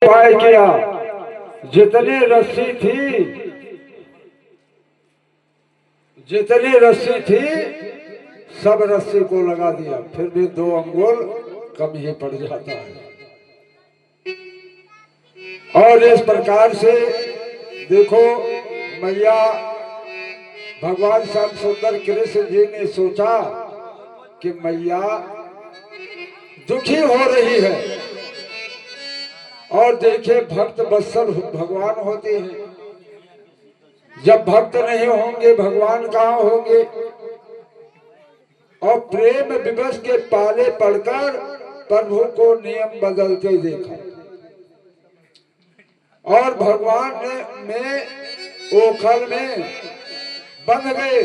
उपाय किया, जितनी रस्सी थी, जितनी रस्सी थी सब रस्सी को लगा दिया, फिर भी 2 अंगुल कम ही पड़ जाता है। और इस प्रकार से देखो मैया भगवान श्याम सुंदर कृष्ण जी ने सोचा कि मैया दुखी हो रही है, और देखे भक्त वत्सल भगवान होते हैं, जब भक्त नहीं होंगे भगवान कहाँ होंगे। और प्रेम विवश के पाले पड़कर प्रभु को नियम बदलते देखा, और भगवान में ओखल में बंध गए,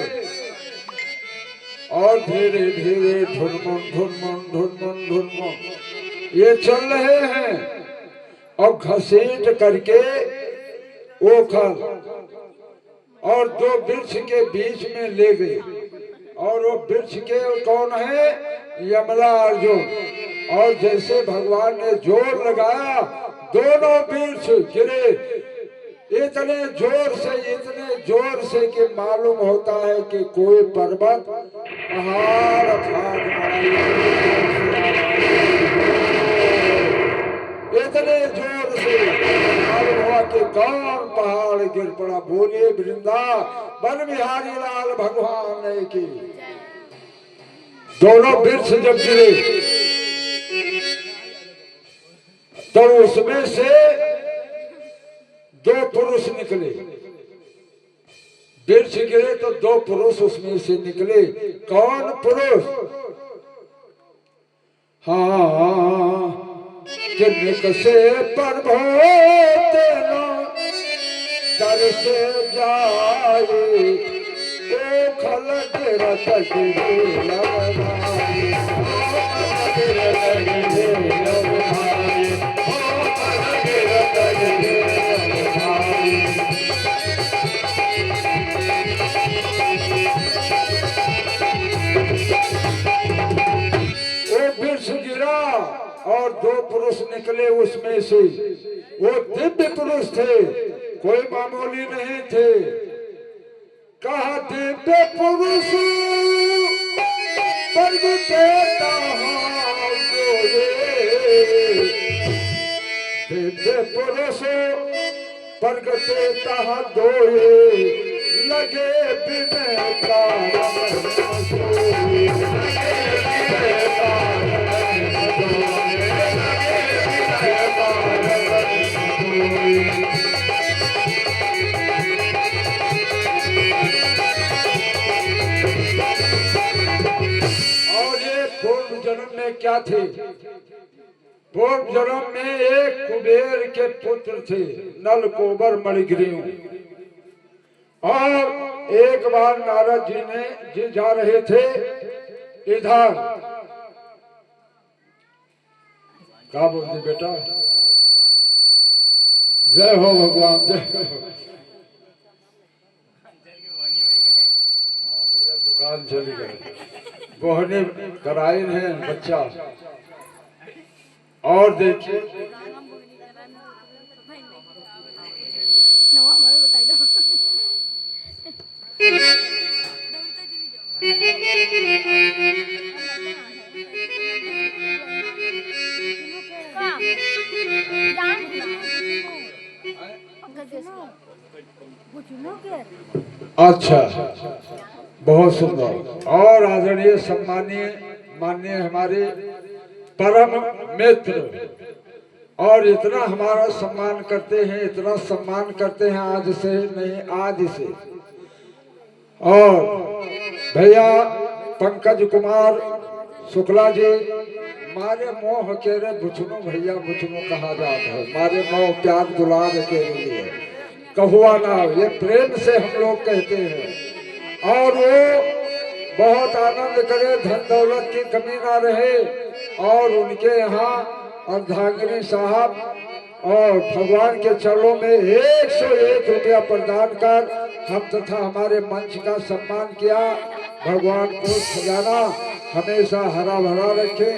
और धीरे धीरे ढुनमुन ढुनमुन ढुनमुन ढुनमुन ये चल रहे हैं, और घसीट करके ओखल और 2 वृक्ष के बीच में ले गए। और वो वृक्ष के कौन है? यमला अर्जुन। और जैसे भगवान ने जोर लगाया, दोनों वृक्ष गिरे इतने जोर से कि मालूम होता है कि कोई पर्वत पहाड़ इतने जोर से मालूम हुआ कि कौन पहाड़ गिर पड़ा। बोलिए वृंदावन बिहारी लाल भगवान की। दोनों वृक्ष जब गिरे तो उसमें से 2 पुरुष निकले। वृक्ष गिरे तो 2 पुरुष उसमें से निकले। कौन पुरुष? हाँ, कि से प्रभो तेनो तर से जाए, ओ खल गिरत गिरे लगवाए, और 2 पुरुष निकले उसमें से। वो दिव्य पुरुष थे, कोई मामूली नहीं थे। कहा दिव्य पुरुष प्रगटे दिव्य पुरुष प्रगटे तहाँ दोए, लगे बिन कारण क्या थे? पूर्व जन्म में एक कुबेर के पुत्र थे, नलकोबर मणिग्रीव। और एक बार नारद जी जा रहे थे इधर, क्या बोलते बेटा? जय हो भगवान, जय हो। भैया दुकान चली गई, बोहने कराइन है बच्चा। और देखिए अच्छा, बहुत सुंदर। और आदरणीय सम्मानीय माननीय हमारे परम मित्र, और इतना हमारा सम्मान करते हैं, इतना सम्मान करते हैं, आज से नहीं आज से। और भैया पंकज कुमार शुक्ला जी, मारे मोह के रे बुचनो भैया, बुचनो कहा जाता है, मारे मोह प्यार दुलार के लिए कहुआ ना, ये प्रेम से हम लोग कहते हैं। और वो बहुत आनंद करे, धन दौलत की कमी ना रहे, और उनके यहाँ अर्धांगिनी साहब और भगवान के चरणों में 101 रुपया प्रदान कर हम तथा हमारे मंच का सम्मान किया। भगवान को खजाना हमेशा हरा भरा रखें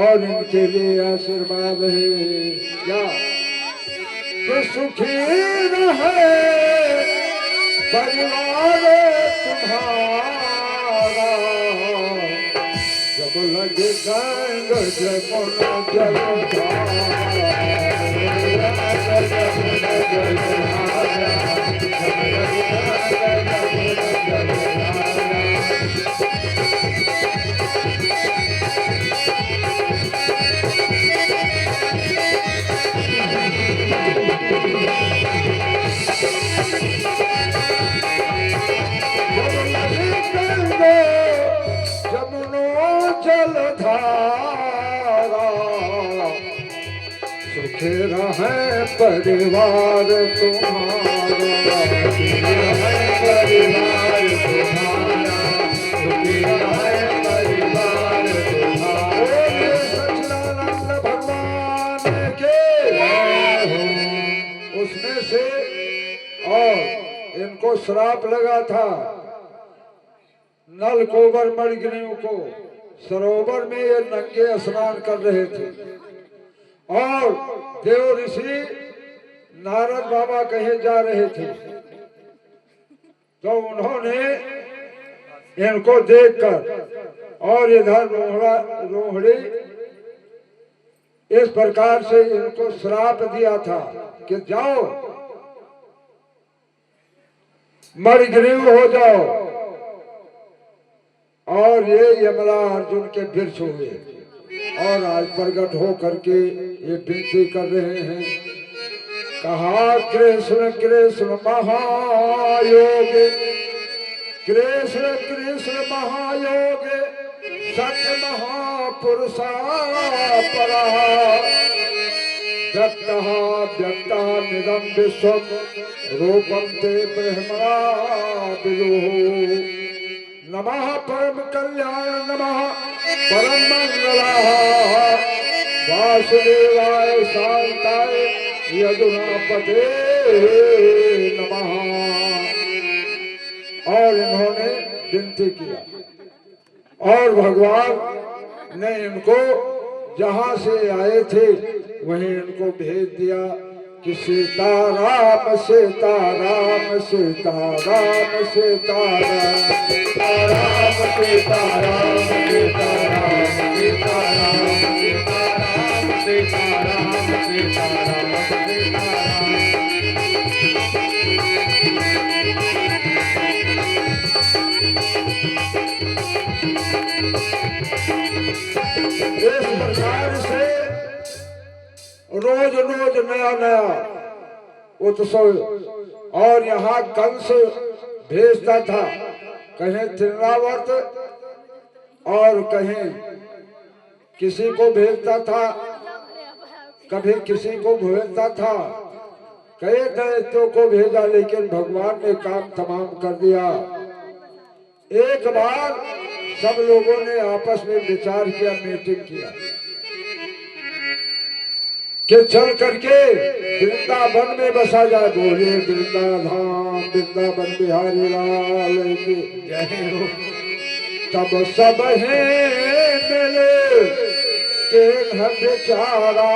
और इनके लिए आशीर्वाद है। क्या कि सुखी रहे परिवार तुम्हारा। जब लगे गंग जमुना जलधारा। सुखी रहे परिवार तुम्हारा, सुखी रहे परिवार तुम्हारा, सुखी रहे परिवार तुम्हारा। सच्चिदानंद भगवान के उसमें से। और इनको श्राप लगा था नल कोबर मणिग्रीव को। सरोवर में ये नंगे स्नान कर रहे थे और देव ऋषि नारद बाबा कहे जा रहे थे, तो उन्होंने इनको देखकर और इधर रोहड़ी इस प्रकार से इनको श्राप दिया था कि जाओ मणिग्रीव हो जाओ। और ये यमला अर्जुन के वृक्ष हुए और आज प्रकट हो करके ये विनती कर रहे हैं। कहा कृष्ण कृष्ण महायोग, कृष्ण कृष्ण महायोग, सत्य महापुरुषा परा। व्यक्तः व्यक्तः निदं विश्वं रूपं ते ब्रह्मणा विदुः। नमः परम कल्याण, नमः परम मंगलाः, वासुदेवाय शांताय यदुनापते नमः। और इन्होंने विनती किया और भगवान ने इनको जहां से आए थे वहीं इनको भेज दिया कि सीताराम सीताराम सीताराम सीताराम सीताराम सीताराम सीताराम सीताराम सीताराम सीताराम सीताराम। इस प्रकार से रोज रोज नया नया उत्सव। और यहाँ कंस भेजता था, कहीं तिरनावर्त और कहीं किसी को भेजता था, कभी किसी को भेजता था। कई दैत्यों को भेजा लेकिन भगवान ने काम तमाम कर दिया। एक बार सब लोगों ने आपस में विचार किया, मीटिंग किया कि चल करके वृंदावन में बसा जाए। बोले वृंदाधाम वृंदावन बिहारी लाल की जय हो। तब सब है मिले के घर बेचारा,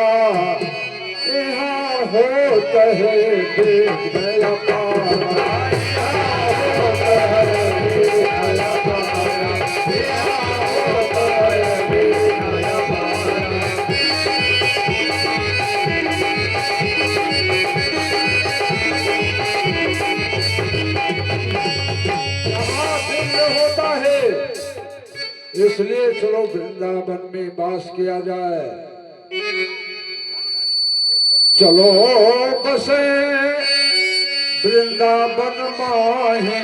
यहाँ होता है देख गया पारा, यहाँ होता है देख गया पारा, यहाँ होता है देख गया पारा। होता है इसलिए चलो वृंदावन में वास किया जाए। चलो बसे वृंदावन माहे,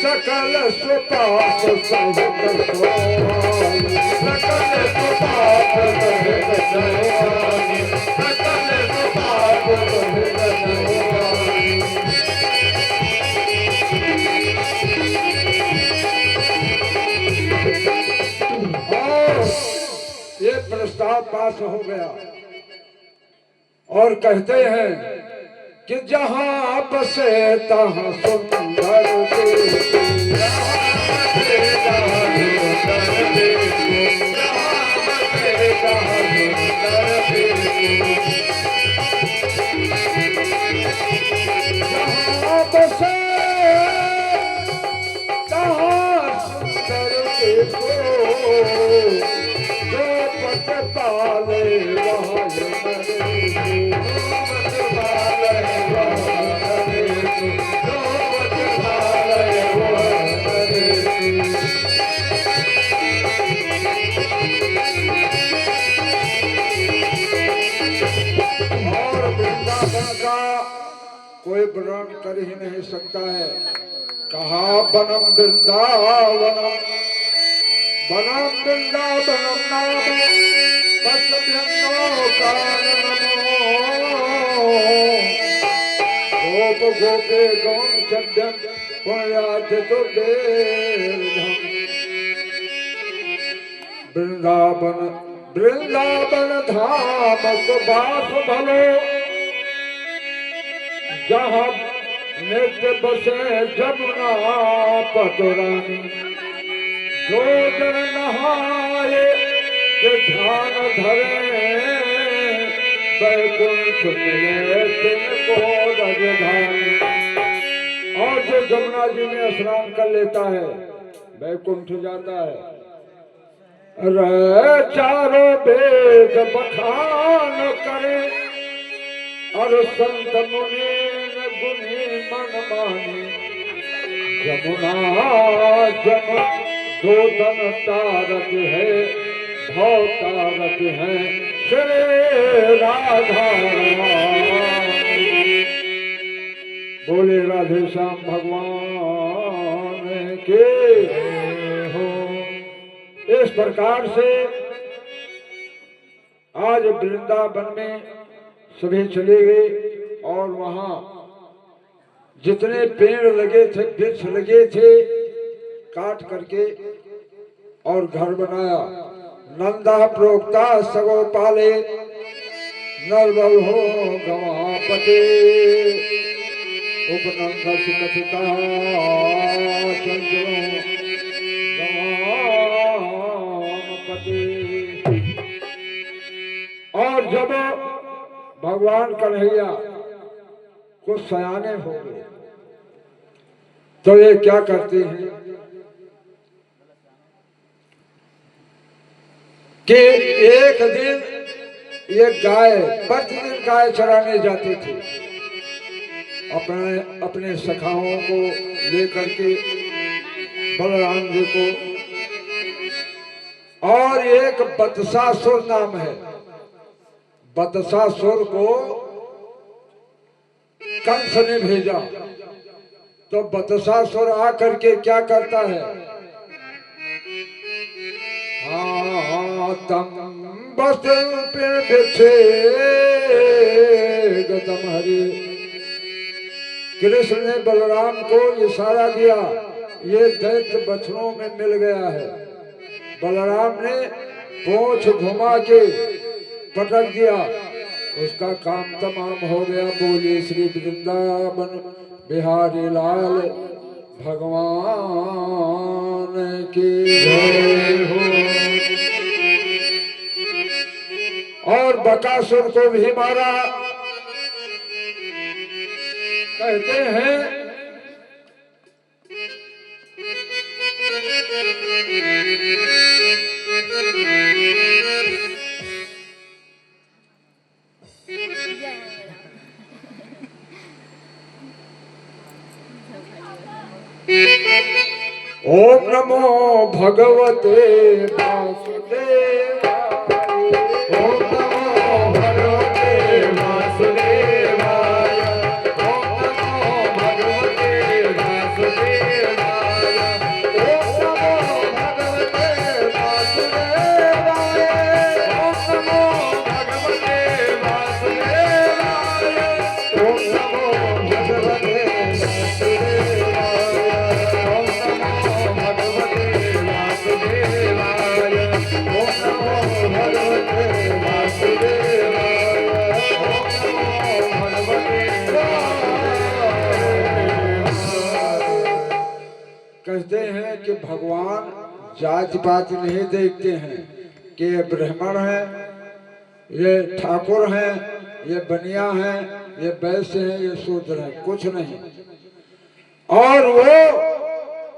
सकल सुपाप सहित सोहाई, सकल सुपाप सहित सोहाई, सकल सुपाप सहित सोहाई। ये प्रस्ताव पास हो गया और कहते हैं कि जहां बसे तहां सुंदर देश, जहां बसे तहां सुंदर देश, जहां बसे तहां सुंदर देश। कोई वर्णन कर ही नहीं सकता है। कहा बनम वृंदावनम, बनम वृंदावनम नाम पश्यन्नो कारणमो, गोप गोपे गौम सद्यम पुण्याद तो देवधम। वृंदावन वृंदावन धाम को बास भलो, जहाँ नित्य बसे जमुना पटुरानी। जो जन नहाए के ध्यान धरे, वैकुंठ मिले तिनको राजधानी। और जो जमुना जी में स्नान कर लेता है वैकुंठ जाता है। रे चारों वेद बखान करे, और संत मुनि गुनी मन मानी। जमुना जम दो तन तारक है, भव तारक है श्री राधा। बोले राधे श्याम भगवान के हो। इस प्रकार से आज वृंदावन में सभी चले गए और वहां जितने पेड़ लगे थे, वृक्ष लगे थे, काट करके और घर बनाया। नंदा प्रोक्ता सगो पाले, नरबल हो गवापते। उपनंद कथिता चंद्रो गवापते। और जब भगवान कन्हैया कुछ सयाने हो गए तो ये क्या करते हैं कि एक दिन ये गाय, प्रतिदिन गाय चराने जाती थी अपने सखाओं को लेकर के, बलराम जी को। और एक बत्सासुर नाम है, बत्सासुर को कंस ने भेजा। तो बत्सासुर आकर के क्या करता है, तम बस गतम हरि। कृष्ण ने बलराम को इशारा दिया, ये दैत्य बछड़ों में मिल गया है। बलराम ने पूंछ घुमा के पटक दिया, उसका काम तमाम हो गया। बोलिए श्री वृंदावन बिहारी लाल भगवान की जय हो। और बकासुर को भी मारा। कहते हैं ओम नमो भगवते वासुदेवाय। ओम नमो भगवते वासुदेवाय। ओम नमो भगवते वासुदेवाय। ओम नमो भगवते वासुदेवाय। ओम नमो भगवते वासुदेवाय। ओम नमो भगवते कहते हैं कि भगवान जाति पात नहीं देखते हैं कि ये ब्राह्मण है, ये ठाकुर हैं, ये बनिया हैं, ये वैश्य हैं, ये शूद्र हैं, कुछ नहीं। और वो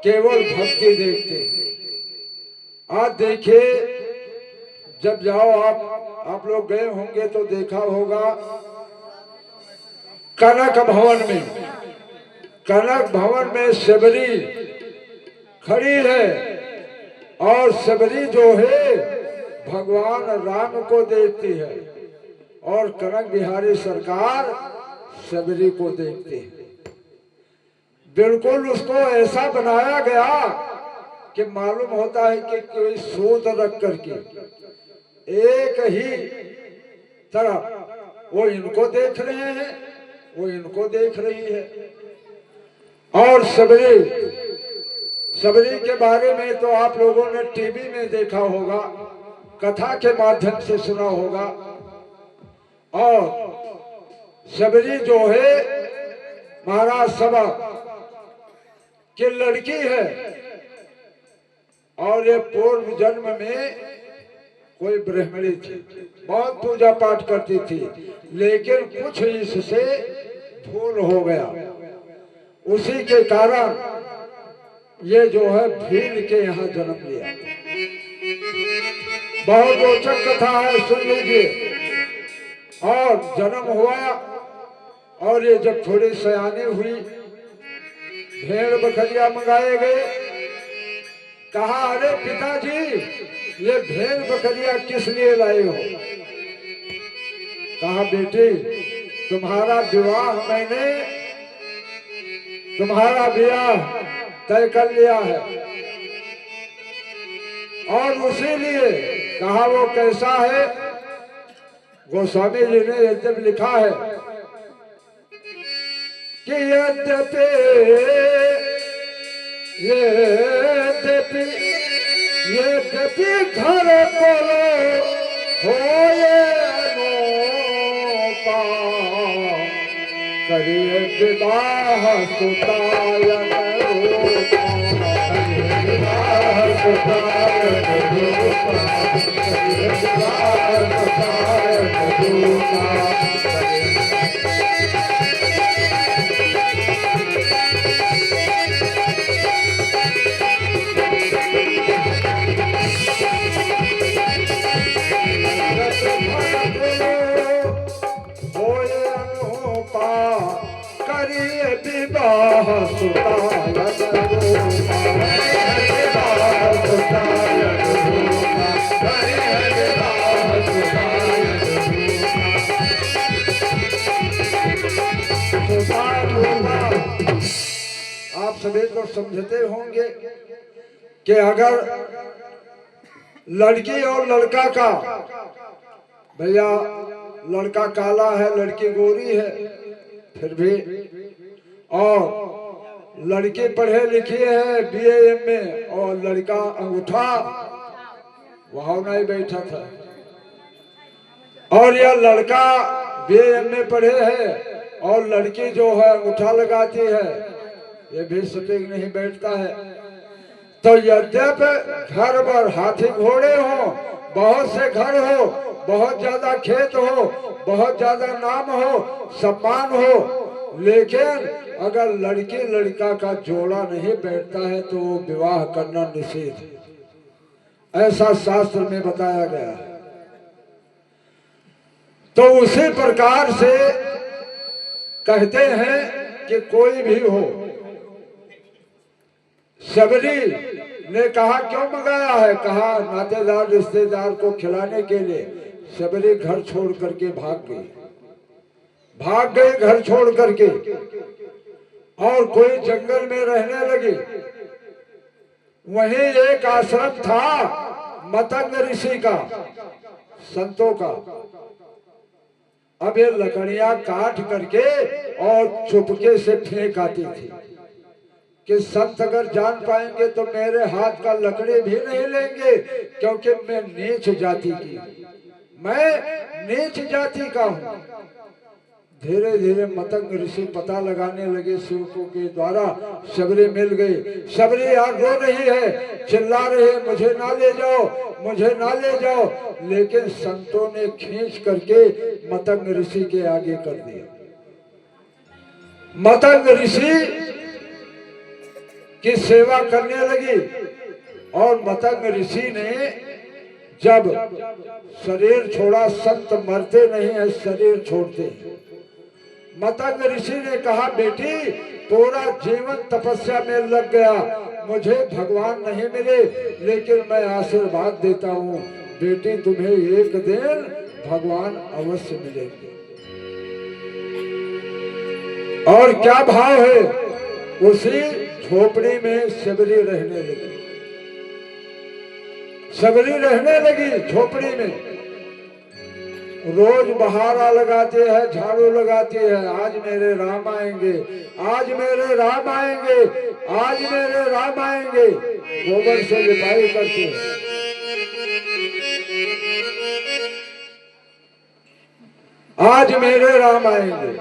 केवल भक्ति देखते हैं। आज देखिए, जब जाओ आप लोग गए होंगे तो देखा होगा कनक भवन में, कनक भवन में शबरी खड़ी है और शबरी जो है भगवान राम को देखती है और कनक बिहारी सरकार शबरी को देखते हैं। बिल्कुल उसको ऐसा बनाया गया कि मालूम होता है कि कोई सोच रख करके एक ही तरह वो इनको देख रहे हैं, वो इनको देख रही है। और शबरी के बारे में तो आप लोगों ने टीवी में देखा होगा, कथा के माध्यम से सुना होगा। और शबरी जो है महाराज सभा की लड़की है और ये पूर्व जन्म में कोई ब्राह्मणी थी, बहुत पूजा पाठ करती थी, लेकिन कुछ इससे भूल हो गया। उसी के कारण ये जो है भील के यहाँ जन्म लिया। बहुत रोचक कथा है, सुन लीजिए। और जन्म हुआ और ये जब थोड़ी सयानी हुई, भेड़ बकरियां मंगाए गए। कहा, अरे पिताजी ये भेड़ बकरियां किस लिए लाए हो? कहा, बेटी तुम्हारा विवाह मैंने तुम्हारा ब्याह तय कर लिया है और उसी लिए। कहा, वो कैसा है? गोस्वामी जी ने यद्यपि लिखा है कि यद्यपि घर को होए अनोपा, करिए विवाह सुतायन रूपा, करिए विवाह सुतायन रूपा, करिए विवाह सुतायन रूपा। करिए विवाह सुतायन रूपा, विवाह सुतायन रूपा, करिए विवाह सुतायन रूपा। आप सभी तो समझते होंगे कि अगर लड़की और लड़का का, भैया लड़का काला है लड़की गोरी है फिर भी, और लड़की पढ़े लिखी है BA MA और लड़का अंगूठा वहां नहीं बैठा था, और यह लड़का BA MA पढ़े है और लड़की जो है अंगूठा लगाती है, ये भी सटीक नहीं बैठता है। तो यद्यपि घर पर हाथी घोड़े हो, बहुत से घर हो, बहुत ज्यादा खेत हो, बहुत ज्यादा नाम हो, सम्मान हो, लेकिन अगर लड़की लड़का का जोड़ा नहीं बैठता है तो विवाह करना निषेध है, ऐसा शास्त्र में बताया गया है। तो उसी प्रकार से कहते हैं कि कोई भी हो, शबरी ने कहा क्यों मंगाया है? कहा नातेदार रिश्तेदार को खिलाने के लिए। शबरी घर छोड़ करके भाग गई घर छोड़ करके, और कोई जंगल में रहने लगी। वहीं एक आश्रम था मतंग ऋषि का, संतों का। अब ये लकड़ियां काट करके और चुपके से फेंक आती थी कि संत अगर जान पाएंगे तो मेरे हाथ का लकड़ी भी नहीं लेंगे, क्योंकि मैं नीच जाति की, मैं नीच जाति का हूँ। धीरे धीरे मतंग ऋषि पता लगाने लगे सेवकों के द्वारा, शबरी मिल गई। शबरी यार रो रही है, चिल्ला रही है, मुझे ना ले जाओ, मुझे ना ले जाओ। लेकिन संतों ने खींच करके मतंग ऋषि के आगे कर दिया। मतंग ऋषि की सेवा करने लगी, और मतंग ऋषि ने जब शरीर छोड़ा, संत मरते नहीं है, शरीर छोड़ते हैं। मतंग ऋषि ने कहा, बेटी पूरा जीवन तपस्या में लग गया, मुझे भगवान नहीं मिले, लेकिन मैं आशीर्वाद देता हूँ, बेटी तुम्हें एक दिन भगवान अवश्य मिलेंगे। और क्या भाव है? उसी झोपड़ी में सबरी रहने लगी, सबरी रहने लगी झोपड़ी में। रोज बहारा लगाते हैं, झाड़ू लगाती है, आज मेरे राम आएंगे, आज मेरे राम आएंगे, आज मेरे राम आएंगे। गोबर से लिपाई करती है। आज मेरे राम आएंगे।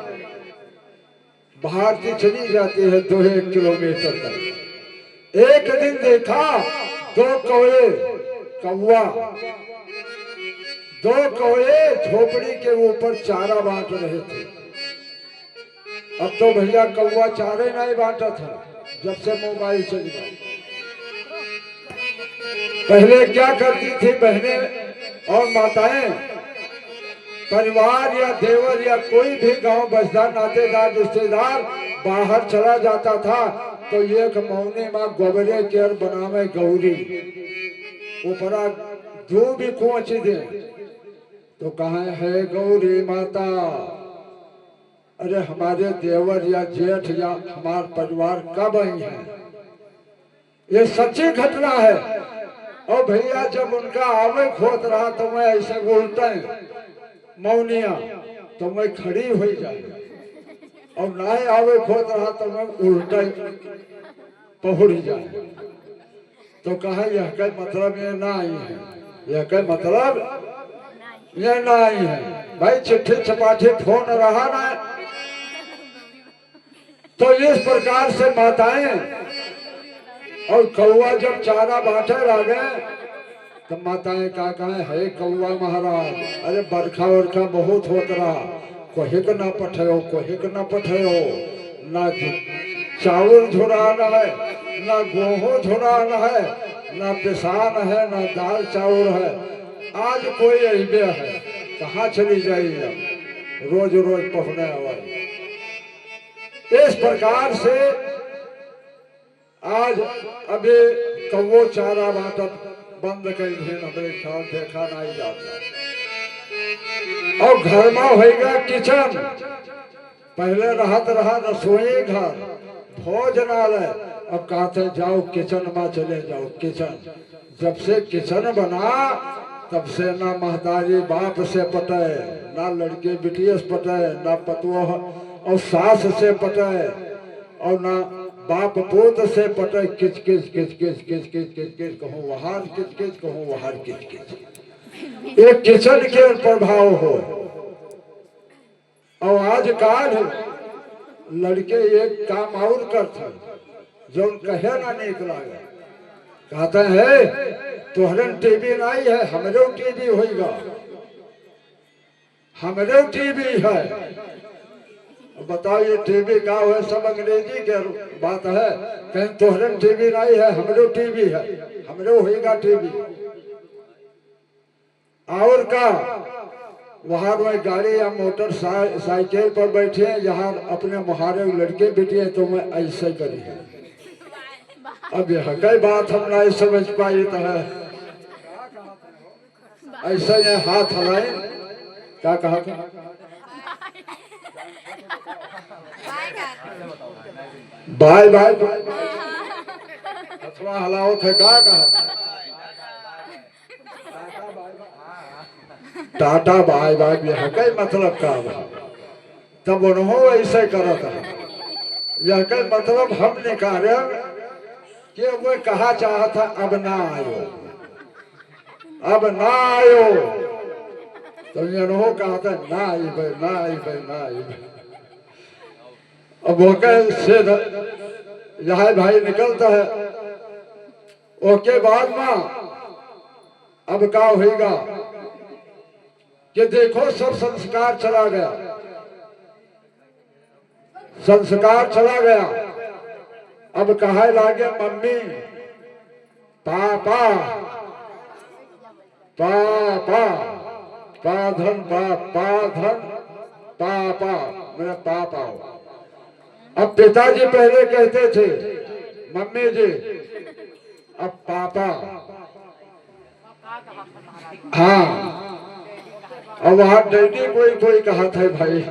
भारती चली जाती है 2-1 किलोमीटर तक। एक दिन देखा 2 कौवे, कौवा, 2 कौवे झोपड़ी के ऊपर चारा बांट रहे थे। अब तो भैया कौवा चारे नहीं बांटा था जब से मोबाइल चल गया। पहले क्या करती थी बहनें और माताएं, परिवार या देवर या कोई भी गांव बसदार नातेदार रिश्तेदार बाहर चला जाता था तो एक मौनी माँ गोबरे केर बनावे गौरी ऊपरा जो भी कुछ दे तो कहा है गौरी माता, अरे हमारे देवर या जेठ या हमारे परिवार कब आई है? ये सच्ची घटना है। और भैया जब उनका आवे खोत रहा तो मैं ऐसे बोलता है मौनिया तो मैं खड़ी हो जाए, और ना आवे खोत रहा तो मैं उल्टा पहुड़ जाए। तो कहा यह का मतलब ये ना आई है, यह का मतलब ये ना आई है। भाई चिट्ठी चपाठी फोन रहा ना। तो इस प्रकार से माताएं और कौवा जब चारा बांटे रह गए तो माताएं का कहे है कौवा महाराज, अरे बरखा वरखा बहुत होत रहा, कोहे को ना पठाओ, कोहे को ना पठाओ, ना चावल झुरान है, ना गेहूं झुरान है, ना पिसान है, ना दाल चावल है। आज कोई अहिबे है, कहाँ चली जाइए, रोज रोज पहुने आवाज। इस प्रकार से आज अभी कौवो चारा बांटत बंद कर दिए, हमें ख्याल देखा नहीं जाता। और घर में होगा किचन, पहले रहत रहा रसोई घर, भोजनालय, अब कहते जाओ किचन में चले जाओ। किचन जब से किचन बना तब से ना महतारी बाप से पटे, ना लड़के बिटिया से पटे, ना पतोह और सास से पटे, और ना बाप पोत से पटे। किच किच किच किच किच किच किच किच कहूँ वहां, किच किच कहूँ वहां, किच किच। एक किचन के प्रभाव हो। और आज काल लड़के एक काम और करते जो कहे ना निकला गया, कहते हैं तोहरन टीवी नहीं है, हमरे टीवी होगा, हमरे टीवी है। बताओ ये टीवी का है, सब अंग्रेजी के बात है। कहीं तोहरन टीवी नहीं है, हमरे टीवी है, हमरे होगा टीवी। और का वहां में गाड़ी या मोटर साइकिल पर बैठे हैं, यहाँ अपने मुहारे लड़के बैठे हैं तो मैं ऐसे करी है। अब यह कई बात हम नहीं समझ पाई तो है ऐसा ये हाथ हलाए। क्या कहा था? बाय बाय अथवा हलाओ थे, क्या कहा? टाटा बाय बाय यह कई मतलब का तब उन्होंने ऐसे करा था। यह कई मतलब हम निकाले कि वो कहा चाहा था अब ना आयो, अब ना आयो। तो इन्हों कहा था ना आई भाई, ना आई भाई, ना आई भाई। अब वो से यहाँ भाई निकलता है। ओके बाद में अब क्या होगा कि देखो सब संस्कार चला गया, संस्कार चला गया। अब कहा लागे मम्मी पापा, पापा, पाधन पाधन पापा, मेरा पापा। अब पिताजी पहले कहते थे मम्मी जी, अब पापा। हाँ, और वहां डैडी कोई कोई कहा था भाई,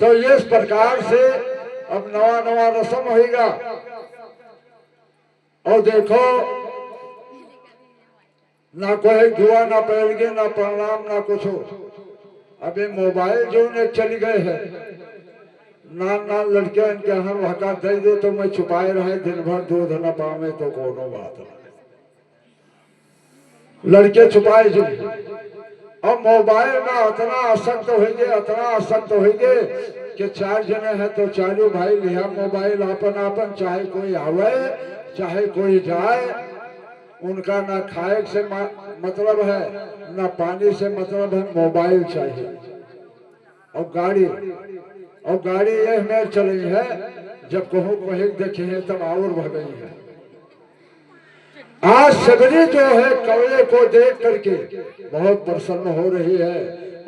तो इस प्रकार से अब नवा नवा रस्म होगा। और देखो ना कोई दुआ ना पहलगे ना प्रणाम ना कुछ हो। अभी मोबाइल जो ने चली गए है, ना लड़के इनके हम हका दे दे तो मैं छुपाए रहे दिन भर दूध न पावे तो कोनो बात नहीं। लड़के छुपाए जो और मोबाइल में इतना आसक्त होंगे, इतना आसक्त होंगे कि चार जने हैं तो चारों भाई लिया मोबाइल अपन अपन, चाहे कोई आवे चाहे कोई जाए, उनका ना खाए से मतलब है ना पानी से मतलब है, मोबाइल चाहिए। और गाड़ी ये में चली है, जब कहूँ कहीं देखे हैं तब और भग गई है। आज सगरी जो है कौए को देख करके बहुत प्रसन्न हो रही है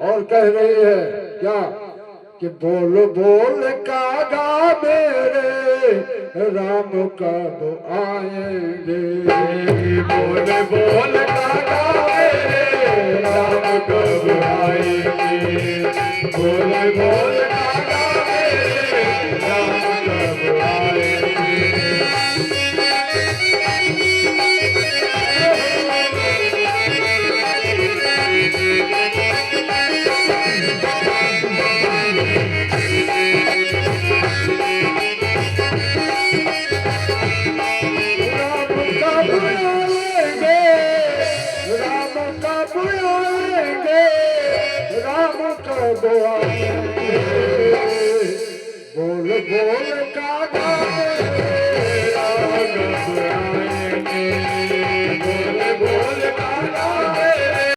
और कह रही है क्या कि बोल बोल कागा मेरे राम कब आएंगे, बोल बोल कागा मेरे राम कब आएंगे, बोल बोल कागा मेरे राम कब आएंगे। बोल बोल